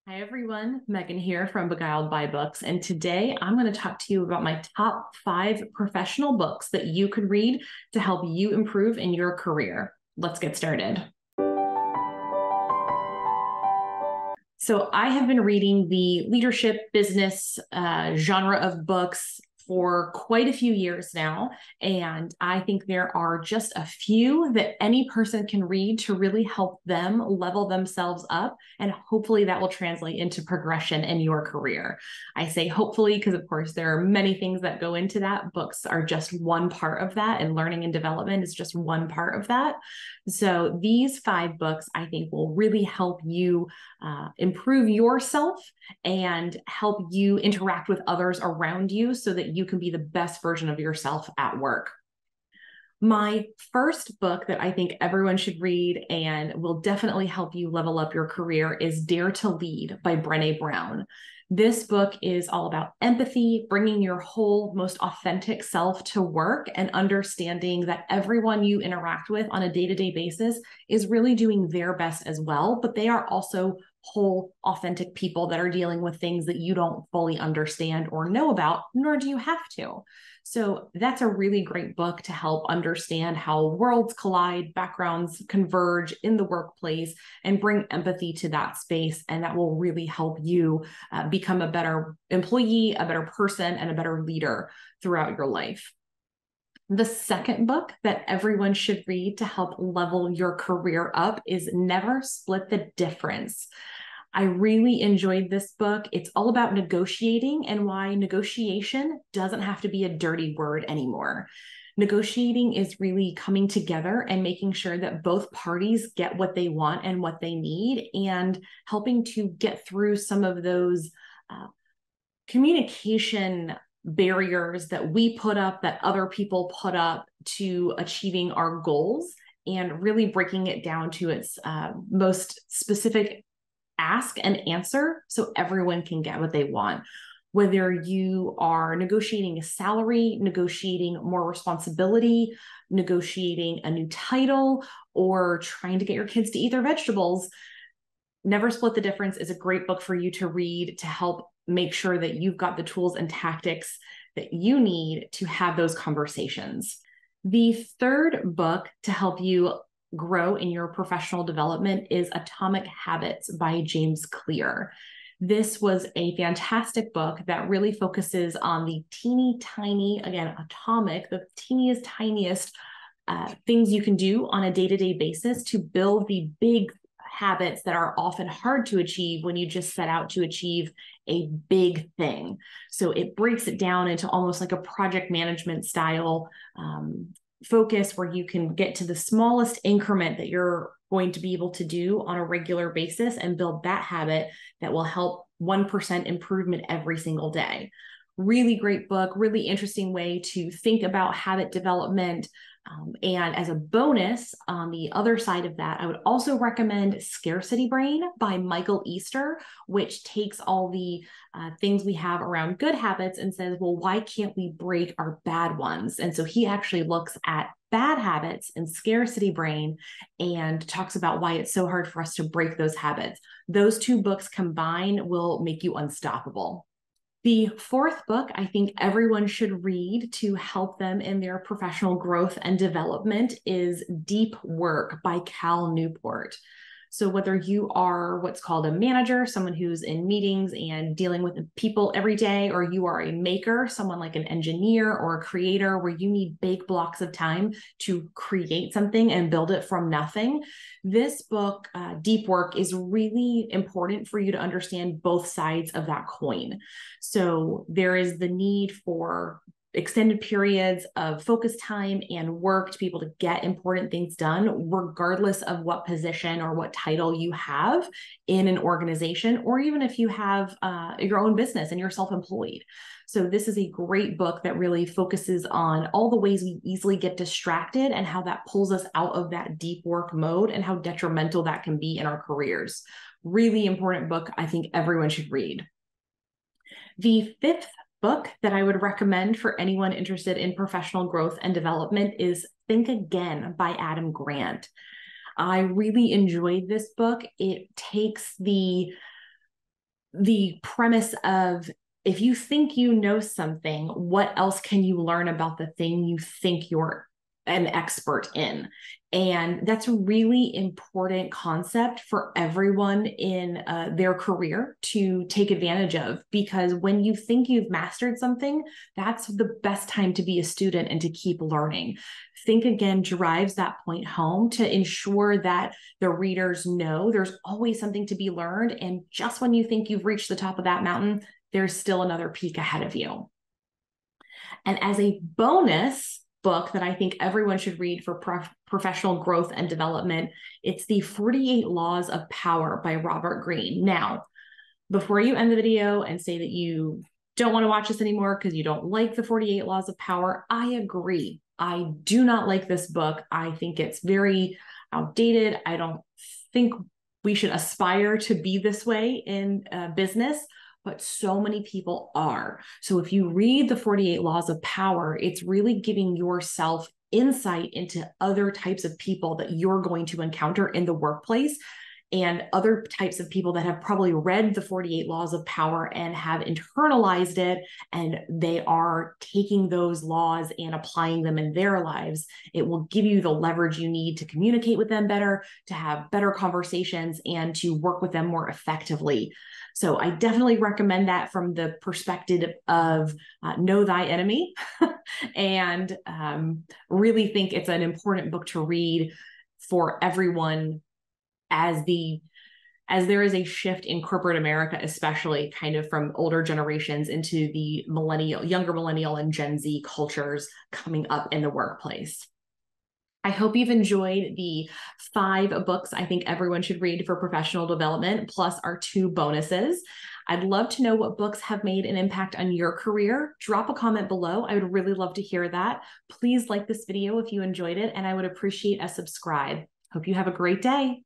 Hi everyone, Megan here from Beguiled by Books, and today I'm going to talk to you about my top 5 professional books that you could read to help you improve in your career. Let's get started. So I have been reading the leadership business genre of books for quite a few years now. And I think there are just a few that any person can read to really help them level themselves up. And hopefully that will translate into progression in your career. I say hopefully because, of course, there are many things that go into that. Books are just one part of that, and learning and development is just one part of that. So these 5 books, I think, will really help you improve yourself and help you interact with others around you so that you can be the best version of yourself at work. My first book that I think everyone should read and will definitely help you level up your career is Dare to Lead by Brené Brown. This book is all about empathy, bringing your whole, most authentic self to work, and understanding that everyone you interact with on a day-to-day basis is really doing their best as well, but they are also whole, authentic people that are dealing with things that you don't fully understand or know about, nor do you have to. So that's a really great book to help understand how worlds collide, backgrounds converge in the workplace, and bring empathy to that space. And that will really help you become a better employee, a better person, and a better leader throughout your life. The second book that everyone should read to help level your career up is Never Split the Difference. I really enjoyed this book. It's all about negotiating and why negotiation doesn't have to be a dirty word anymore. Negotiating is really coming together and making sure that both parties get what they want and what they need, and helping to get through some of those communication barriers that we put up, that other people put up to achieving our goals, and really breaking it down to its most specific ask and answer so everyone can get what they want. Whether you are negotiating a salary, negotiating more responsibility, negotiating a new title, or trying to get your kids to eat their vegetables, Never Split the Difference is a great book for you to read to help make sure that you've got the tools and tactics that you need to have those conversations. The third book to help you grow in your professional development is Atomic Habits by James Clear. This was a fantastic book that really focuses on the teeny tiny, again, atomic, the teeniest, tiniest things you can do on a day-to-day basis to build the big habits that are often hard to achieve when you just set out to achieve a big thing. So it breaks it down into almost like a project management style focus where you can get to the smallest increment that you're going to be able to do on a regular basis and build that habit that will help 1% improvement every single day. Really great book, really interesting way to think about habit development. And as a bonus, on the other side of that, I would also recommend Scarcity Brain by Michael Easter, which takes all the things we have around good habits and says, well, why can't we break our bad ones? And so he actually looks at bad habits in Scarcity Brain and talks about why it's so hard for us to break those habits. Those 2 books combined will make you unstoppable. The fourth book I think everyone should read to help them in their professional growth and development is Deep Work by Cal Newport. So whether you are what's called a manager, someone who's in meetings and dealing with people every day, or you are a maker, someone like an engineer or a creator where you need big blocks of time to create something and build it from nothing, this book, Deep Work, is really important for you to understand both sides of that coin. So there is the need for extended periods of focus time and work to be able to get important things done, regardless of what position or what title you have in an organization, or even if you have your own business and you're self-employed. So this is a great book that really focuses on all the ways we easily get distracted and how that pulls us out of that deep work mode and how detrimental that can be in our careers. Really important book I think everyone should read. The fifth book that I would recommend for anyone interested in professional growth and development is Think Again by Adam Grant. I really enjoyed this book. It takes the the premise of, if you think you know something, what else can you learn about the thing you think you're an expert in? And that's a really important concept for everyone in their career to take advantage of, because when you think you've mastered something, that's the best time to be a student and to keep learning. Think Again drives that point home to ensure that the readers know there's always something to be learned. And just when you think you've reached the top of that mountain, there's still another peak ahead of you. And as a bonus book that I think everyone should read for professional growth and development, it's The 48 Laws of Power by Robert Greene. Now, before you end the video and say that you don't want to watch this anymore because you don't like The 48 Laws of Power, I agree. I do not like this book. I think it's very outdated. I don't think we should aspire to be this way in business, but so many people are. So if you read The 48 Laws of Power, it's really giving yourself insight into other types of people that you're going to encounter in the workplace, and other types of people that have probably read The 48 Laws of Power and have internalized it, and they are taking those laws and applying them in their lives. It will give you the leverage you need to communicate with them better, to have better conversations, and to work with them more effectively. So I definitely recommend that from the perspective of know thy enemy, and really think it's an important book to read for everyone, as there is a shift in corporate America, especially kind of from older generations into the younger millennial and Gen Z cultures coming up in the workplace. I hope you've enjoyed the 5 books I think everyone should read for professional development, plus our 2 bonuses. I'd love to know what books have made an impact on your career. Drop a comment below. I would really love to hear that. Please like this video if you enjoyed it, and I would appreciate a subscribe. Hope you have a great day.